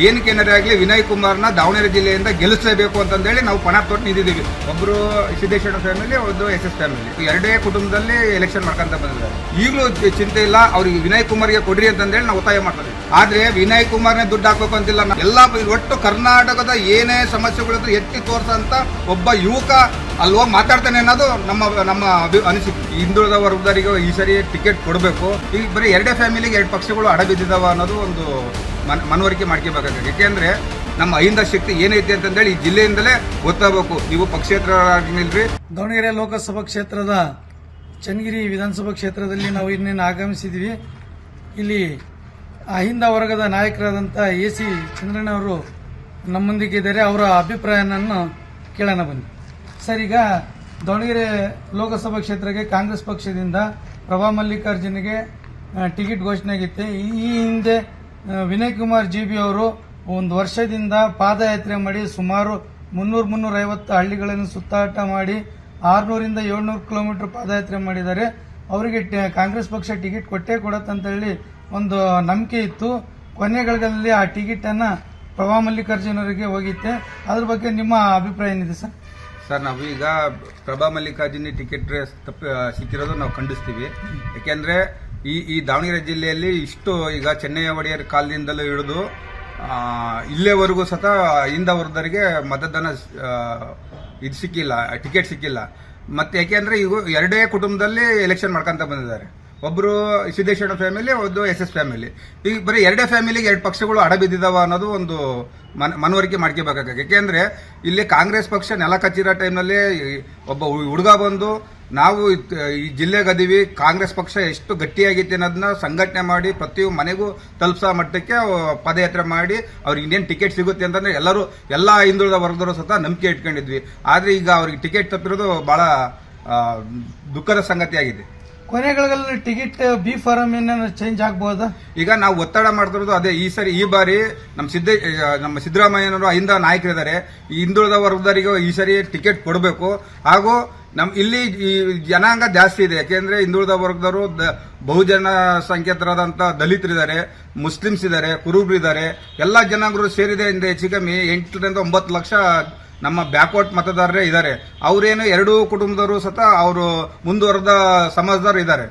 ಏನಕ್ಕೆ ಏನಾರೇ ಆಗಲಿ ವಿನಯ್ ಕುಮಾರ್ನ ದಾವಣಗೆರೆ ಜಿಲ್ಲೆಯಿಂದ ಗೆಲ್ಲಿಸಲೇಬೇಕು ಅಂತಂದೇಳಿ ನಾವು ಪಣ ತೊಟ್ಟು ನಿಂತಿದ್ದೀವಿ. ಒಬ್ಬರು ಸಿದ್ದೇಶ್ವರ ಫ್ಯಾಮಿಲಿ, ಒಂದು SS ಫ್ಯಾಮಿಲಿ, ಎರಡೇ ಕುಟುಂಬದಲ್ಲಿ ಎಲೆಕ್ಷನ್ ಮಾಡ್ಕೊಂತ ಬಂದಿದ್ದಾರೆ. ಈಗಲೂ ಚಿಂತೆ ಇಲ್ಲ, ಅವ್ರಿಗೆ ವಿನಯ್ ಕುಮಾರ್ಗೆ ಕೊಡ್ರಿ ಅಂತಂದೇಳಿ ನಾವು ಒತ್ತಾಯ ಮಾಡ್ತೀವಿ. ಆದ್ರೆ ವಿನಯ್ ಕುಮಾರ್ನೇ ದುಡ್ಡು ಹಾಕ್ಬೇಕು ಅಂತಿಲ್ಲ. ಎಲ್ಲ ಒಟ್ಟು ಕರ್ನಾಟಕದ ಏನೇ ಸಮಸ್ಯೆಗಳಿದ್ರು ಎತ್ತಿ ತೋರ್ಸಂತ ಒಬ್ಬ ಯುವಕ ಅಲ್ಲಿ ಹೋಗಿ ಮಾತಾಡ್ತಾನೆ ಅನ್ನೋದು ನಮ್ಮ ಅನಿಸಿಕೆ. ಹಿಂದುಳಿದ ವರ್ಗದವರಿಗೆ ಈ ಸರಿ ಟಿಕೆಟ್ ಕೊಡಬೇಕು. ಈಗ ಬರೀ ಎರಡೇ ಫ್ಯಾಮಿಲಿಗೆ 2 ಪಕ್ಷಗಳು ಅಡಬಿದ್ದಿದ್ದಾವ ಅನ್ನೋದು ಒಂದು ಮನವರಿಕೆ ಮಾಡ್ಕೋಬೇಕಾಗುತ್ತೆ. ಯಾಕೆಂದ್ರೆ ನಮ್ಮ ಅಹಿಂದ ಶಕ್ತಿ ಏನೈತೆ ಅಂತಂದೇಳಿ ಈ ಜಿಲ್ಲೆಯಿಂದಲೇ ಗೊತ್ತಾಗಬೇಕು. ನೀವು ಪಕ್ಷೇತರರಾಗಿಲ್ರಿ. ದಾವಣಗೆರೆ ಲೋಕಸಭಾ ಕ್ಷೇತ್ರದ ಚನ್ನಗಿರಿ ವಿಧಾನಸಭಾ ಕ್ಷೇತ್ರದಲ್ಲಿ ನಾವು ಇನ್ನೇನು ಆಗಮಿಸಿದ್ವಿ. ಇಲ್ಲಿ ಅಹಿಂದ ವರ್ಗದ ನಾಯಕರಾದಂಥ AC ಚಂದ್ರಣ್ಣ ಅವರು ನಮ್ಮೊಂದಿಗೆ ಇದ್ದಾರೆ. ಅವರ ಅಭಿಪ್ರಾಯವನ್ನು ಕೇಳೋಣ ಬನ್ನಿ. ಸರ್, ಈಗ ದಾವಣಗೆರೆ ಲೋಕಸಭಾ ಕ್ಷೇತ್ರಕ್ಕೆ ಕಾಂಗ್ರೆಸ್ ಪಕ್ಷದಿಂದ ಪ್ರಭಾ ಮಲ್ಲಿಕಾರ್ಜುನ್ಗೆ ಟಿಕೆಟ್ ಘೋಷಣೆ ಆಗಿತ್ತೆ. ಈ ಹಿಂದೆ ವಿನಯ್ ಕುಮಾರ್ GB ಅವರು ಒಂದು ವರ್ಷದಿಂದ ಪಾದಯಾತ್ರೆ ಮಾಡಿ ಸುಮಾರು 300-350 ಹಳ್ಳಿಗಳನ್ನು ಸುತ್ತಾಟ ಮಾಡಿ 600ರಿಂದ 700 ಕಿಲೋಮೀಟರ್ ಪಾದಯಾತ್ರೆ ಮಾಡಿದ್ದಾರೆ. ಅವರಿಗೆ ಕಾಂಗ್ರೆಸ್ ಪಕ್ಷ ಟಿಕೆಟ್ ಕೊಟ್ಟೇ ಕೊಡತ್ತಂತೇಳಿ ಒಂದು ನಂಬಿಕೆ ಇತ್ತು. ಕೊನೆಗಳಲ್ಲಿ ಆ ಟಿಕೆಟ್ ಅನ್ನ ಪ್ರಭಾ ಮಲ್ಲಿಕಾರ್ಜುನ್ ಅವರಿಗೆ ಹೋಗಿತ್ತೆ. ಅದ್ರ ಬಗ್ಗೆ ನಿಮ್ಮ ಅಭಿಪ್ರಾಯ ಏನಿದೆ ಸರ್? ಸರ್, ನಾವು ಈಗ ಪ್ರಭಾ ಮಲ್ಲಿಕಾರ್ಜುನ್ ಟಿಕೆಟ್ ಸಿಕ್ಕಿರೋದು ನಾವು ಖಂಡಿಸ್ತೀವಿ. ಯಾಕೆಂದ್ರೆ ಈ ದಾವಣಗೆರೆ ಜಿಲ್ಲೆಯಲ್ಲಿ ಇಷ್ಟು ಈಗ ಚೆನ್ನಯ್ಯ ಒಡೆಯರ್ ಕಾಲದಿಂದಲೂ ಹಿಡಿದು ಇಲ್ಲೇವರೆಗೂ ಸತ ಅಹಿಂದ ವರ್ಗದವರಿಗೆ ಮತದಾನ ಇದು ಸಿಕ್ಕಿಲ್ಲ, ಟಿಕೆಟ್ ಸಿಕ್ಕಿಲ್ಲ. ಮತ್ತೆ ಯಾಕೆಂದ್ರೆ ಈಗ ಎರಡೇ ಕುಟುಂಬದಲ್ಲಿ ಎಲೆಕ್ಷನ್ ಮಾಡ್ಕೊಂತ ಬಂದಿದ್ದಾರೆ. ಒಬ್ಬರು ಸಿದ್ದೇಶ್ವರ ಫ್ಯಾಮಿಲಿ, ಒಂದು SS ಫ್ಯಾಮಿಲಿ. ಈಗ ಬರೀ ಎರಡೇ ಫ್ಯಾಮಿಲಿಗೆ 2 ಪಕ್ಷಗಳು ಅಡಬಿದ್ದಿದ್ದಾವ ಅನ್ನೋದು ಒಂದು ಮನವರಿಕೆ ಮಾಡ್ಕೋಬೇಕಾಗುತ್ತೆ. ಯಾಕೆಂದ್ರೆ ಇಲ್ಲಿ ಕಾಂಗ್ರೆಸ್ ಪಕ್ಷ ನೆಲ ಕಚ್ಚಿರೋ ಟೈಮ್ನಲ್ಲಿ ಒಬ್ಬ ಹುಡುಗ ಬಂದು ನಾವು ಈ ಜಿಲ್ಲೆಗೆ ಅದೀವಿ, ಕಾಂಗ್ರೆಸ್ ಪಕ್ಷ ಎಷ್ಟು ಗಟ್ಟಿಯಾಗಿತ್ತು ಅನ್ನೋದನ್ನ ಸಂಘಟನೆ ಮಾಡಿ ಪ್ರತಿಯೊಂದು ಮನೆಗೂ ತಲುಪಿಸೋ ಮಟ್ಟಕ್ಕೆ ಪದಯಾತ್ರೆ ಮಾಡಿ ಅವ್ರಿಗೆ ಇನ್ನೇನು ಟಿಕೆಟ್ ಸಿಗುತ್ತೆ ಅಂತಂದ್ರೆ ಎಲ್ಲ ಹಿಂದುಳಿದ ವರ್ಗದವರು ಸಹ ನಂಬಿಕೆ ಇಟ್ಕೊಂಡಿದ್ವಿ. ಆದ್ರೆ ಈಗ ಅವ್ರಿಗೆ ಟಿಕೆಟ್ ತಪ್ಪಿರೋದು ಬಹಳ ದುಃಖದ ಸಂಗತಿ ಆಗಿದೆ. ಕೊನೆಗಳಲ್ಲಿ ಟಿಕೆಟ್ B ಫಾರಂ ಏನಾದ್ರು ಚೇಂಜ್ ಆಗಬಹುದಾ? ಈಗ ನಾವು ಒತ್ತಡ ಮಾಡ್ತಿರೋದು ಅದೇ. ಈ ಬಾರಿ ನಮ್ಮ ಸಿದ್ದರಾಮಯ್ಯನವರು ಅಹಿಂದ ನಾಯಕರಿದ್ದಾರೆ. ಈ ಹಿಂದುಳಿದ ವರ್ಗದವರಿಗೆ ಈ ಸರಿ ಟಿಕೆಟ್ ಕೊಡಬೇಕು. ಹಾಗೂ ಇಲ್ಲಿ ಈ ಜನಾಂಗ ಜಾಸ್ತಿ ಇದೆ. ಯಾಕೆಂದ್ರೆ ಹಿಂದುಳಿದ ವರ್ಗದವರು ಬಹುಜನ ಸಂಖ್ಯಾತರಾದಂತ ದಲಿತರಿದ್ದಾರೆ, ಮುಸ್ಲಿಮ್ಸ್ ಇದ್ದಾರೆ, ಕುರುಬರಿದ್ದಾರೆ. ಎಲ್ಲಾ ಜನಾಂಗರು ಸೇರಿದೆ. ಹೆಚ್ಚು ಕಮ್ಮಿ 8ರಿಂದ 9 ಲಕ್ಷ ನಮ್ಮ ಬ್ಯಾಕ್ವರ್ಡ್ ಮತದಾರರೇ ಇದ್ದಾರೆ. ಅವರೇನು 2 ಕುಟುಂಬದವರು ಸತ ಅವರು ಮುಂದುವರೆದ ಸಮಾಜದವರು ಇದ್ದಾರೆ.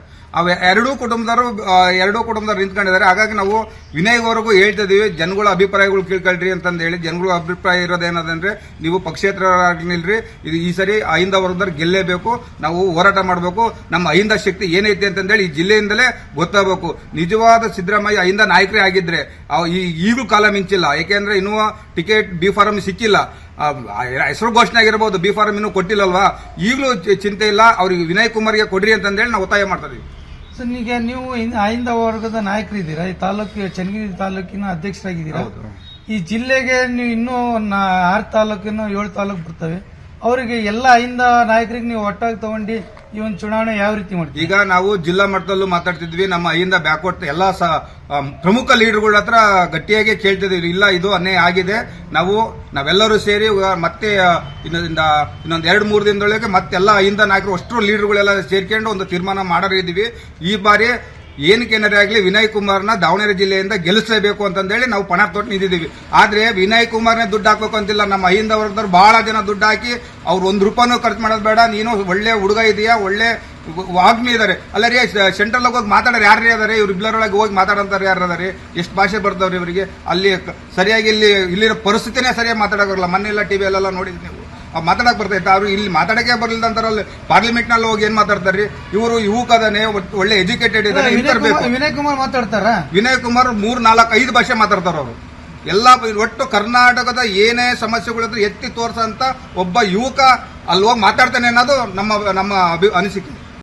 ಎರಡೂ ಕುಟುಂಬದವರು ನಿಂತ್ಕೊಂಡಿದ್ದಾರೆ. ಹಾಗಾಗಿ ನಾವು ವಿನಯ್ವರೆಗೂ ಹೇಳ್ತಿದೀವಿ, ಜನಗಳ ಅಭಿಪ್ರಾಯಗಳು ಕೇಳ್ಕೊಳ್ರಿ ಅಂತಂದು ಹೇಳಿ. ಜನಗಳ ಅಭಿಪ್ರಾಯ ಇರೋದೇನದಂದ್ರೆ, ನೀವು ಪಕ್ಷೇತರರಾಗಿಲ್ರಿ, ಇದು ಈ ಸರಿ ಅಹಿಂದ ವರ್ಗದವ್ರು ಗೆಲ್ಲೇಬೇಕು, ನಾವು ಹೋರಾಟ ಮಾಡಬೇಕು, ನಮ್ಮ ಅಹಿಂದ ಶಕ್ತಿ ಏನೈತೆ ಅಂತಂದೇಳಿ ಈ ಜಿಲ್ಲೆಯಿಂದಲೇ ಗೊತ್ತಾಗಬೇಕು. ನಿಜವಾದ ಸಿದ್ದರಾಮಯ್ಯ ಅಹಿಂದ ನಾಯಕರೇ ಆಗಿದ್ರೆ ಈಗಲೂ ಕಾಲ ಮಿಂಚಿಲ್ಲ. ಯಾಕೆಂದ್ರೆ ಇನ್ನೂ ಟಿಕೆಟ್ B ಫಾರಂ ಸಿಕ್ಕಿಲ್ಲ. ಹೆಸರು ಘೋಷಣೆ ಆಗಿರಬಹುದು, B ಫಾರಂ ಇನ್ನೂ ಕೊಟ್ಟಿಲ್ಲಲ್ವಾ. ಈಗಲೂ ಚಿಂತೆ ಇಲ್ಲ, ಅವ್ರಿಗೆ ವಿನಯ್ ಕುಮಾರ್ಗೆ ಕೊಡ್ರಿ ಅಂತಂದೇಳಿ ನಾವು ಒತ್ತಾಯ ಮಾಡ್ತಾ ಇದೀವಿ. ಸರ್, ಈಗ ನೀವು ಅಹಿಂದ ವರ್ಗದ ನಾಯಕರಿದ್ದೀರಾ, ಈ ತಾಲೂಕು ಚನ್ನಗಿರಿ ತಾಲೂಕಿನ ಅಧ್ಯಕ್ಷರಾಗಿದ್ದೀರಾ. ಈ ಜಿಲ್ಲೆಗೆ ನೀವು ಇನ್ನೂ 6 ತಾಲೂಕಿನ 7 ತಾಲೂಕು ಬರ್ತವೆ. ಅವರಿಗೆ ಎಲ್ಲ ಅಹಿಂದ ನಾಯಕರಿಗೆ ನೀವು ಒಟ್ಟಾಗಿ ತಗೊಂಡು ಈ ಒಂದು ಚುನಾವಣೆ ಯಾವ ರೀತಿ ಮಾಡ್ತೀವಿ? ಈಗ ನಾವು ಜಿಲ್ಲಾ ಮಟ್ಟದಲ್ಲೂ ಮಾತಾಡ್ತಿದ್ವಿ. ನಮ್ಮ ಅಹಿಂದ ಬ್ಯಾಕ್ವರ್ಡ್ ಎಲ್ಲಾ ಪ್ರಮುಖ ಲೀಡರ್ಗಳ ಹತ್ರ ಗಟ್ಟಿಯಾಗಿ ಕೇಳ್ತಿದ್ವಿ, ಇಲ್ಲ ಇದು ಅನ್ಯಾಯ ಆಗಿದೆ, ನಾವೆಲ್ಲರೂ ಸೇರಿ ಮತ್ತೆ ಇನ್ನೊಂದು 2-3 ದಿನದೊಳಗೆ ಮತ್ತೆಲ್ಲ ಅಹಿಂದ ನಾಯಕರು ಅಷ್ಟರು ಲೀಡರ್ಗಳೆಲ್ಲ ಸೇರ್ಕೊಂಡು ಒಂದು ತೀರ್ಮಾನ ಮಾಡಿದ್ದೀವಿ. ಈ ಬಾರಿ ಏನಕ್ಕೆ ಏನಾರೇ ಆಗಲಿ ವಿನಯ್ ಕುಮಾರ್ನ ದಾವಣಗೆರೆ ಜಿಲ್ಲೆಯಿಂದ ಗೆಲ್ಲಿಸಲೇಬೇಕು ಅಂತಂದೇಳಿ ನಾವು ಪಣ ತೊಟ್ಟು ನಿಂತಿದ್ದೀವಿ. ಆದ್ರೆ ವಿನಯ್ ಕುಮಾರ್ನೇ ದುಡ್ಡು ಹಾಕ್ಬೇಕು ಅಂತಿಲ್ಲ. ನಮ್ಮ ಅಹಿಂದ ವರ್ಗದವ್ರು ಬಹಳ ಜನ ದುಡ್ಡು ಹಾಕಿ ಅವ್ರು ₹1 ಖರ್ಚು ಮಾಡೋದು ಬೇಡ, ನೀನು ಒಳ್ಳೆ ಹುಡುಗ ಇದೆಯಾ, ಒಳ್ಳೆ ವಾಗ್ಮಿ ಇದಾರೆ, ಅಲ್ಲ ರೀ ಸೆಂಟ್ರಲ್ ಹೋಗಿ ಮಾತಾಡೋರು ಯಾರೇ ಅದಾರೆ, ಇವ್ರು ಇಬ್ಬರೊಳಗೆ ಹೋಗಿ ಮಾತಾಡೋಂತಾರೆ ಯಾರು ಅದಾರೆ, ಎಷ್ಟು ಭಾಷೆ ಬರ್ತಾವ್ರಿ ಇವರಿಗೆ. ಅಲ್ಲಿ ಸರಿಯಾಗಿ ಇಲ್ಲಿರೋ ಪರಿಸ್ಥಿತಿನೇ ಸರಿಯಾಗಿ ಮಾತಾಡೋಲ್ಲ. ಮೊನ್ನೆಲ್ಲ ಟಿವಿ ಎಲ್ಲ ನೋಡಿದ್ವಿ, ನೀವು ಮಾತಾಡಕ್ ಬರ್ತೈತೆ. ಅವ್ರು ಇಲ್ಲಿ ಮಾತಾಡಕ್ಕೆ ಬರಲಿಲ್ಲ ಅಂತಾರಲ್ಲಿ ಪಾರ್ಲಿಮೆಂಟ್ ನಲ್ಲಿ ಹೋಗಿ ಏನ್ ಮಾತಾಡ್ತಾರ್ರಿ? ಇವರು ಯುವಕದಾನೆ, ಒಳ್ಳೆ ಎಜುಕೇಟೆಡ್ ಇದ್ದಾರೆ. ವಿನಯ್ ಕುಮಾರ್ ಮಾತಾಡ್ತಾರ. ವಿನಯ್ ಕುಮಾರ್ 3-4-5 ಭಾಷೆ ಮಾತಾಡ್ತಾರ. ಅವರು ಎಲ್ಲ ಒಟ್ಟು ಕರ್ನಾಟಕದ ಏನೇ ಸಮಸ್ಯೆಗಳಿದ್ರು ಎತ್ತಿ ತೋರ್ಸಂತ ಒಬ್ಬ ಯುವಕ ಅಲ್ಲಿ ಹೋಗಿ ಮಾತಾಡ್ತಾನೆ ಅನ್ನೋದು ನಮ್ಮ ಅನಿಸಿಕೆ.